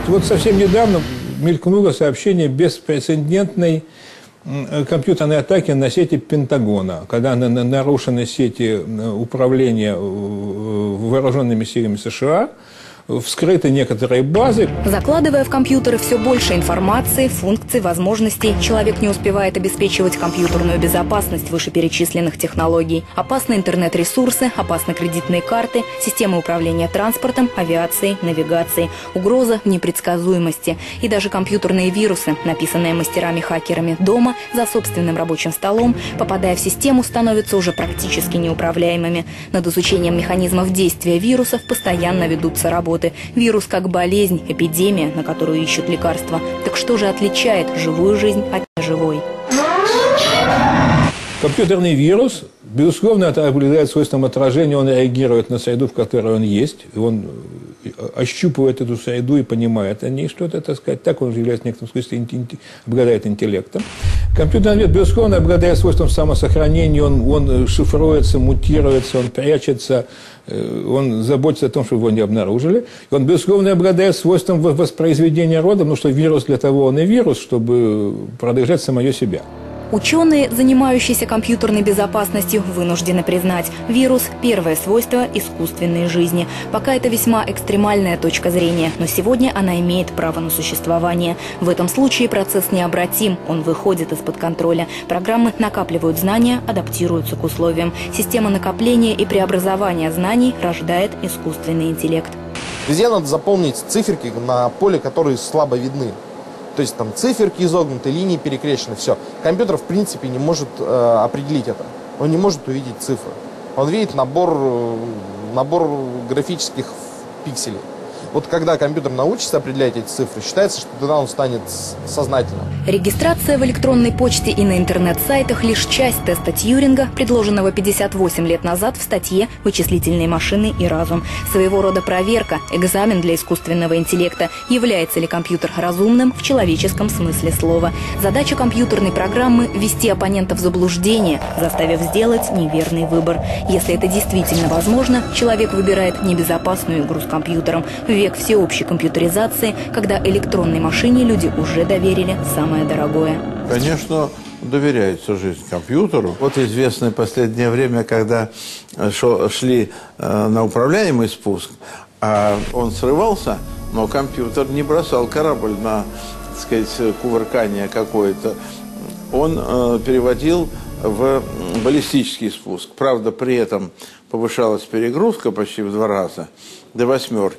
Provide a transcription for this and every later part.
Вот совсем недавно мелькнуло сообщение беспрецедентной компьютерной атаки на сети Пентагона, когда нарушены сети управления вооруженными силами США, вскрыты некоторые базы. Закладывая в компьютеры все больше информации, функций, возможностей, человек не успевает обеспечивать компьютерную безопасность вышеперечисленных технологий. Опасны интернет-ресурсы, опасны кредитные карты, системы управления транспортом, авиацией, навигацией. Угроза в непредсказуемости. И даже компьютерные вирусы, написанные мастерами-хакерами дома, за собственным рабочим столом, попадая в систему, становятся уже практически неуправляемыми. Над изучением механизмов действия вирусов постоянно ведутся работы. Вирус как болезнь, эпидемия, на которую ищут лекарства. Так что же отличает живую жизнь от неживой? Компьютерный вирус, безусловно, это обладает свойством отражения, он реагирует на среду, в которой он есть, и он ощупывает эту среду и понимает о ней что-то, так сказать. Так он является в некотором смысле, обладает интеллектом. Компьютерный вирус, безусловно, обладает свойством самосохранения, он шифруется, мутируется, он прячется, он заботится о том, чтобы его не обнаружили. И он, безусловно, обладает свойством воспроизведения рода, потому что вирус для того он и вирус, чтобы продолжать самое себя. Ученые, занимающиеся компьютерной безопасностью, вынуждены признать, вирус – первое свойство искусственной жизни. Пока это весьма экстремальная точка зрения, но сегодня она имеет право на существование. В этом случае процесс необратим, он выходит из-под контроля. Программы накапливают знания, адаптируются к условиям. Система накопления и преобразования знаний рождает искусственный интеллект. Везде надо заполнить циферки на поле, которые слабо видны. То есть там циферки изогнуты, линии перекрещены, все. Компьютер в принципе не может определить это. Он не может увидеть цифры. Он видит набор графических пикселей. Вот когда компьютер научится определять эти цифры, считается, что тогда он станет сознательным. Регистрация в электронной почте и на интернет-сайтах – лишь часть теста Тьюринга, предложенного 58 лет назад в статье «Вычислительные машины и разум». Своего рода проверка, экзамен для искусственного интеллекта. Является ли компьютер разумным в человеческом смысле слова? Задача компьютерной программы – ввести оппонента в заблуждение, заставив сделать неверный выбор. Если это действительно возможно, человек выбирает небезопасную игру с компьютером. Век всеобщей компьютеризации, когда электронной машине люди уже доверили самое дорогое. Конечно, доверяет всю жизнь компьютеру. Вот известное последнее время, когда шли на управляемый спуск, а он срывался, но компьютер не бросал корабль на, так сказать, кувыркание какое-то. Он переводил в баллистический спуск. Правда, при этом повышалась перегрузка почти в 2 раза, до 8.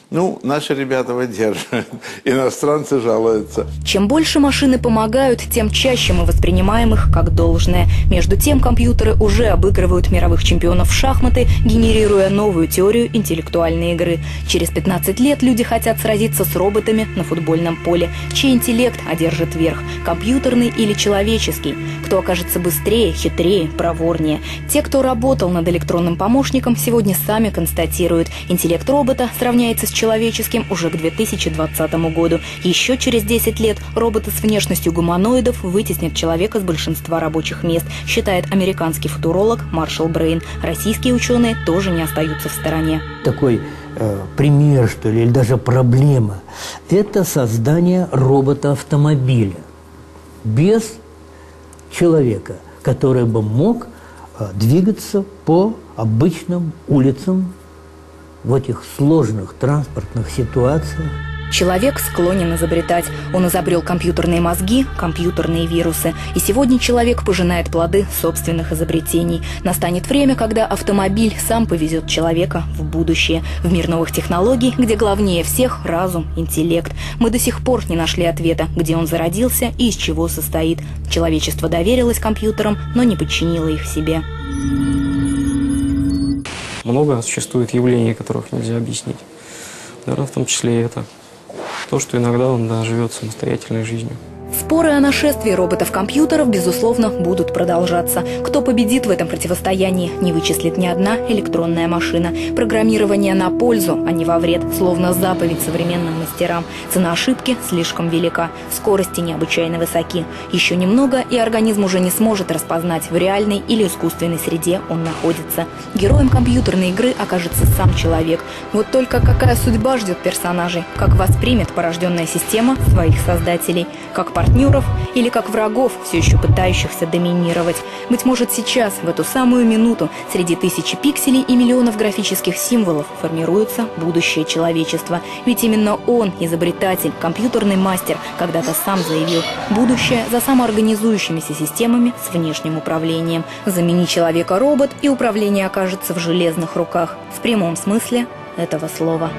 Ну, наши ребята выдерживают, иностранцы жалуются. Чем больше машины помогают, тем чаще мы воспринимаем их как должное. Между тем, компьютеры уже обыгрывают мировых чемпионов в шахматы, генерируя новую теорию интеллектуальной игры. Через 15 лет люди хотят сразиться с роботами на футбольном поле. Чей интеллект одержит верх – компьютерный или человеческий? Кто окажется быстрее, хитрее, проворнее? Те, кто работал над электронным помощником, сегодня сами констатируют – интеллект робота сравняется с человеческим уже к 2020 году. Еще через 10 лет роботы с внешностью гуманоидов вытеснят человека с большинства рабочих мест, считает американский футуролог Маршал Брейн. Российские ученые тоже не остаются в стороне. Такой пример, что ли, или даже проблема – это создание робота-автомобиля без человека, который бы мог двигаться по обычным улицам в этих сложных транспортных ситуациях. Человек склонен изобретать. Он изобрел компьютерные мозги, компьютерные вирусы. И сегодня человек пожинает плоды собственных изобретений. Настанет время, когда автомобиль сам повезет человека в будущее. В мир новых технологий, где главнее всех разум, интеллект. Мы до сих пор не нашли ответа, где он зародился и из чего состоит. Человечество доверилось компьютерам, но не подчинило их себе. Много существует явлений, которых нельзя объяснить. Наверное, в том числе и это. То, что иногда он живет самостоятельной жизнью. Споры о нашествии роботов-компьютеров, безусловно, будут продолжаться. Кто победит в этом противостоянии, не вычислит ни одна электронная машина. Программирование на пользу, а не во вред, словно заповедь современным мастерам. Цена ошибки слишком велика, скорости необычайно высоки. Еще немного, и организм уже не сможет распознать, в реальной или искусственной среде он находится. Героем компьютерной игры окажется сам человек. Вот только какая судьба ждет персонажей? Как воспримет порожденная система своих создателей? Как партнеров или как врагов, все еще пытающихся доминировать. Быть может, сейчас, в эту самую минуту, среди тысячи пикселей и миллионов графических символов формируется будущее человечества. Ведь именно он, изобретатель, компьютерный мастер, когда-то сам заявил: будущее за самоорганизующимися системами с внешним управлением. Замени человека робот, и управление окажется в железных руках. В прямом смысле этого слова.